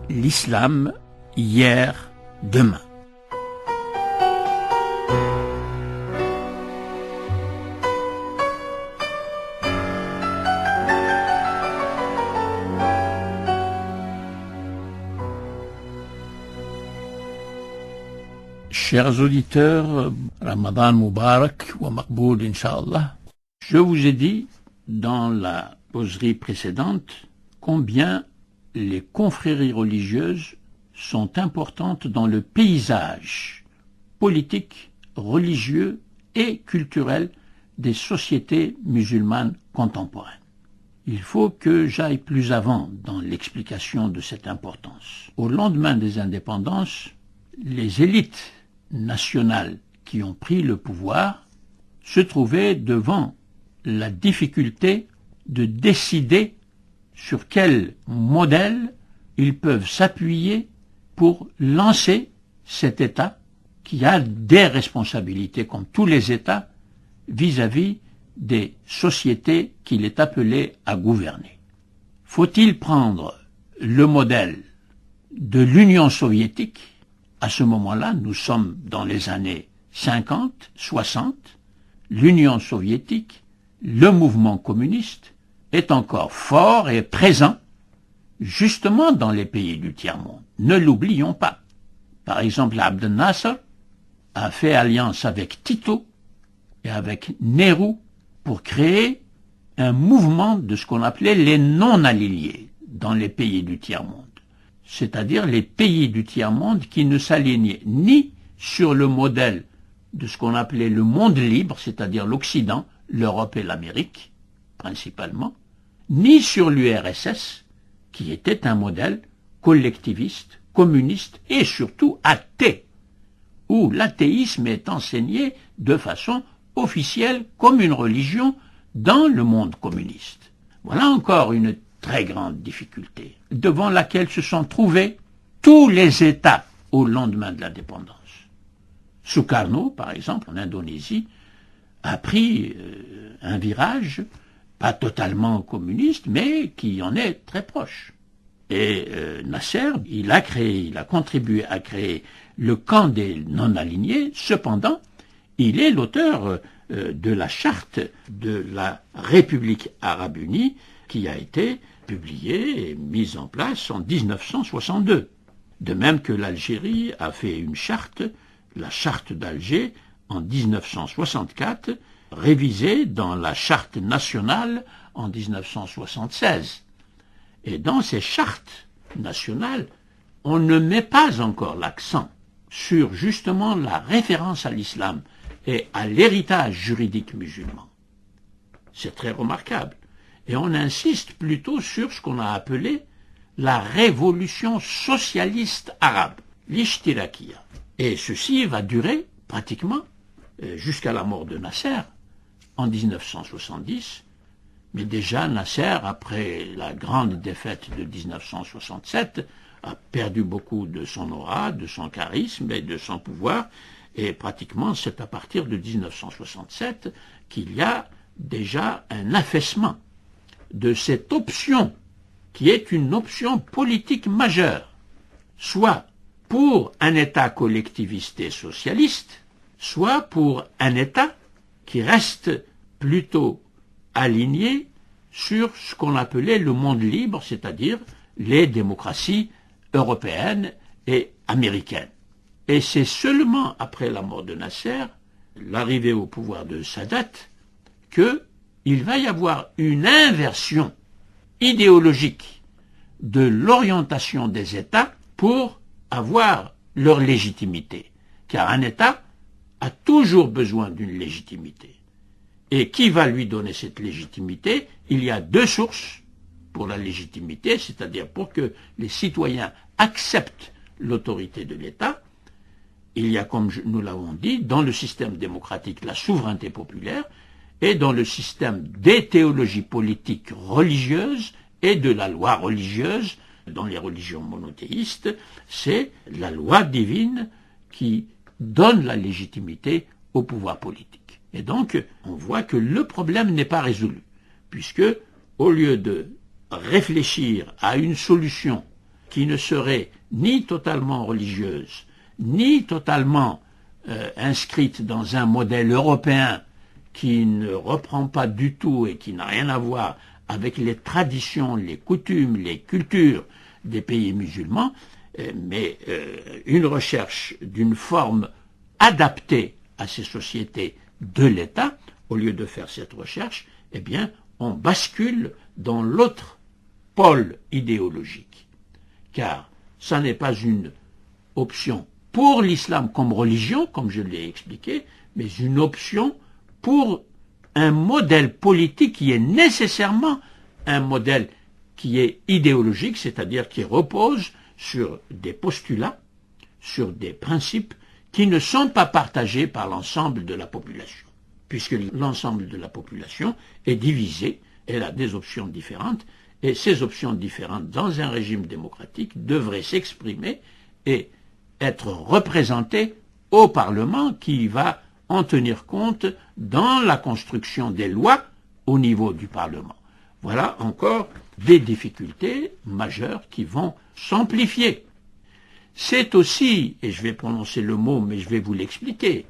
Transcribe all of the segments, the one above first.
l'islam, hier, demain. Chers auditeurs, Ramadan Mubarak wa Maqboul Inch'Allah, je vous ai dit dans la causerie précédente combien les confréries religieuses sont importantes dans le paysage politique, religieux et culturel des sociétés musulmanes contemporaines. Il faut que j'aille plus avant dans l'explication de cette importance. Au lendemain des indépendances, les élites nationales qui ont pris le pouvoir se trouvaient devant la difficulté de décider sur quel modèle ils peuvent s'appuyer pour lancer cet État qui a des responsabilités, comme tous les États, vis-à-vis des sociétés qu'il est appelé à gouverner. Faut-il prendre le modèle de l'Union soviétique? À ce moment-là, nous sommes dans les années 50, 60, l'Union soviétique, le mouvement communiste, est encore fort et présent, justement dans les pays du tiers-monde. Ne l'oublions pas. Par exemple, Abdel Nasser a fait alliance avec Tito et avec Nehru pour créer un mouvement de ce qu'on appelait les non-alignés dans les pays du tiers-monde. C'est-à-dire les pays du tiers-monde qui ne s'alignaient ni sur le modèle de ce qu'on appelait le monde libre, c'est-à-dire l'Occident, l'Europe et l'Amérique, principalement, ni sur l'URSS, qui était un modèle collectiviste, communiste et surtout athée, où l'athéisme est enseigné de façon officielle comme une religion dans le monde communiste. Voilà encore une très grande difficulté devant laquelle se sont trouvés tous les États au lendemain de l'indépendance. Sukarno, par exemple, en Indonésie, a pris un virage, pas totalement communiste, mais qui en est très proche. Et Nasser, il a contribué à créer le camp des non-alignés, cependant, il est l'auteur de la charte de la République arabe unie, qui a été publiée et mise en place en 1962. De même que l'Algérie a fait une charte, la charte d'Alger, en 1964, révisée dans la charte nationale en 1976. Et dans ces chartes nationales, on ne met pas encore l'accent sur justement la référence à l'islam et à l'héritage juridique musulman. C'est très remarquable. Et on insiste plutôt sur ce qu'on a appelé la révolution socialiste arabe, l'Ishtirakiya. Et ceci va durer pratiquement jusqu'à la mort de Nasser en 1970. Mais déjà Nasser, après la grande défaite de 1967, a perdu beaucoup de son aura, de son charisme et de son pouvoir. Et pratiquement, c'est à partir de 1967 qu'il y a déjà un affaissement de cette option qui est une option politique majeure, soit pour un État collectiviste et socialiste, soit pour un État qui reste plutôt aligné sur ce qu'on appelait le monde libre, c'est-à-dire les démocraties européennes et américaines. Et c'est seulement après la mort de Nasser, l'arrivée au pouvoir de Sadat, qu'il va y avoir une inversion idéologique de l'orientation des États pour avoir leur légitimité. Car un État a toujours besoin d'une légitimité. Et qui va lui donner cette légitimité? Il y a deux sources pour la légitimité, c'est-à-dire pour que les citoyens acceptent l'autorité de l'État. Il y a, comme nous l'avons dit, dans le système démocratique, la souveraineté populaire, et dans le système des théologies politiques religieuses et de la loi religieuse, dans les religions monothéistes, c'est la loi divine qui donne la légitimité au pouvoir politique. Et donc, on voit que le problème n'est pas résolu, puisque, au lieu de réfléchir à une solution qui ne serait ni totalement religieuse, ni totalement inscrite dans un modèle européen qui ne reprend pas du tout et qui n'a rien à voir avec les traditions, les coutumes, les cultures des pays musulmans, mais une recherche d'une forme adaptée à ces sociétés de l'État, au lieu de faire cette recherche, eh bien, on bascule dans l'autre pôle idéologique. Car ça n'est pas une option pour l'islam comme religion, comme je l'ai expliqué, mais une option pour un modèle politique qui est nécessairement un modèle qui est idéologique, c'est-à-dire qui repose sur des postulats, sur des principes qui ne sont pas partagés par l'ensemble de la population, puisque l'ensemble de la population est divisée, elle a des options différentes, et ces options différentes dans un régime démocratique devraient s'exprimer et être représentées au Parlement qui va en tenir compte dans la construction des lois au niveau du Parlement. Voilà encore des difficultés majeures qui vont s'amplifier. C'est aussi, et je vais prononcer le mot, mais je vais vous l'expliquer,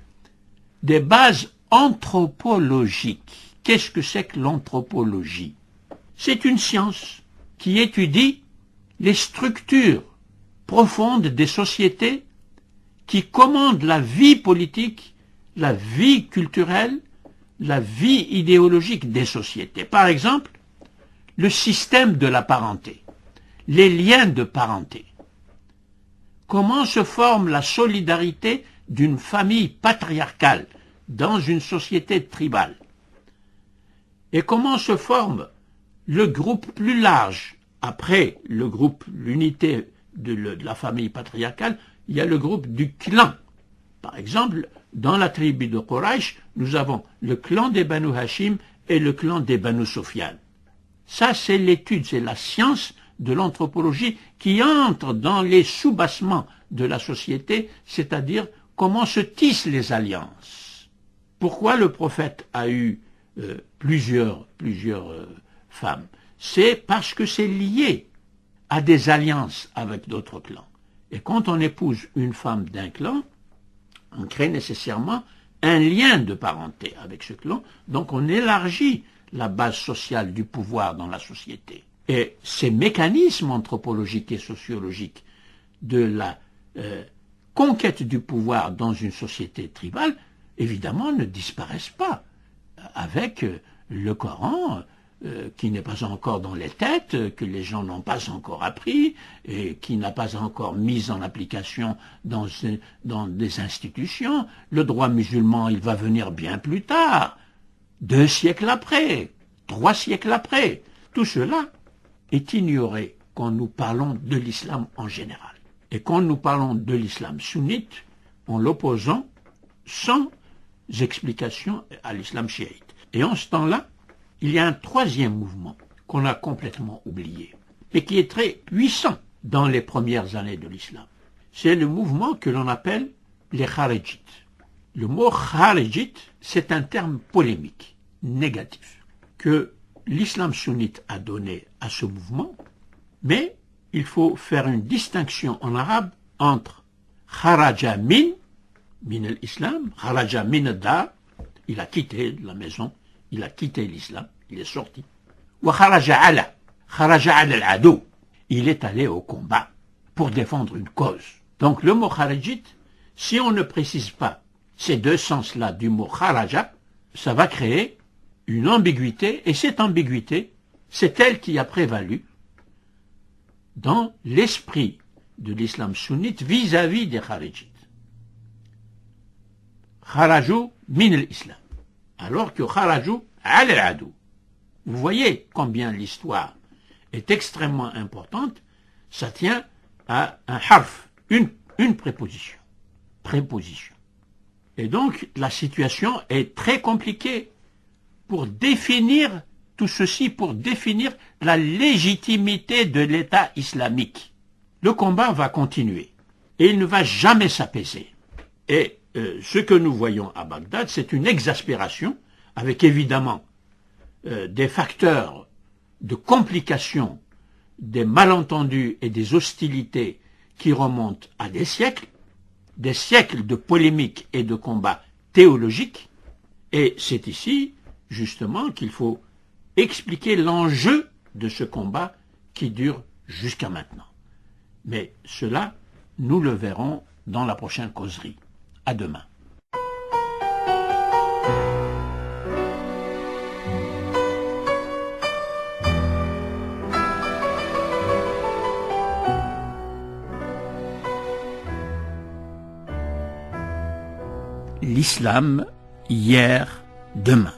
des bases anthropologiques. Qu'est-ce que c'est que l'anthropologie? C'est une science qui étudie les structures profondes des sociétés qui commandent la vie politique, la vie culturelle, la vie idéologique des sociétés. Par exemple, le système de la parenté, les liens de parenté. Comment se forme la solidarité d'une famille patriarcale dans une société tribale? Et comment se forme le groupe plus large? Après le groupe, l'unité de la famille patriarcale, il y a le groupe du clan. Par exemple, dans la tribu de Quraysh, nous avons le clan des Banu Hashim et le clan des Banu Sufyan. Ça, c'est l'étude, c'est la science de l'anthropologie qui entre dans les soubassements de la société, c'est-à-dire comment se tissent les alliances. Pourquoi le prophète a eu plusieurs femmes? C'est parce que c'est lié à des alliances avec d'autres clans. Et quand on épouse une femme d'un clan, on crée nécessairement un lien de parenté avec ce clan, donc on élargit la base sociale du pouvoir dans la société. Et ces mécanismes anthropologiques et sociologiques de la conquête du pouvoir dans une société tribale, évidemment, ne disparaissent pas avec le Coran, qui n'est pas encore dans les têtes, que les gens n'ont pas encore appris, et qui n'a pas encore mis en application dans des institutions. Le droit musulman, il va venir bien plus tard, 2 siècles après, 3 siècles après. Tout cela est ignoré quand nous parlons de l'islam en général. Et quand nous parlons de l'islam sunnite, en l'opposant sans explication à l'islam chiite. Et en ce temps-là, il y a un troisième mouvement qu'on a complètement oublié, et qui est très puissant dans les premières années de l'islam. C'est le mouvement que l'on appelle les Kharijites. Le mot Kharijite, c'est un terme polémique, négatif, que l'islam sunnite a donné à ce mouvement, mais il faut faire une distinction en arabe entre Kharaja min l'islam, Kharaja min ad-dar, il a quitté la maison, il a quitté l'islam, il est sorti. Wa kharaja ala al-adou, il est allé au combat pour défendre une cause. Donc le mot kharijite, si on ne précise pas ces 2 sens-là du mot kharaja, ça va créer une ambiguïté, et cette ambiguïté, c'est elle qui a prévalu dans l'esprit de l'islam sunnite vis-à-vis des kharijites. Kharaju min l'islam, alors que kharaju al al-adou. Vous voyez combien l'histoire est extrêmement importante, ça tient à un harf, une préposition. Préposition. Et donc la situation est très compliquée pour définir tout ceci, pour définir la légitimité de l'État islamique. Le combat va continuer et il ne va jamais s'apaiser. Et ce que nous voyons à Bagdad, c'est une exaspération, avec évidemment des facteurs de complication des malentendus et des hostilités qui remontent à des siècles de polémiques et de combats théologiques, et c'est ici, justement, qu'il faut expliquer l'enjeu de ce combat qui dure jusqu'à maintenant. Mais cela, nous le verrons dans la prochaine causerie. À demain. L'islam, hier, demain.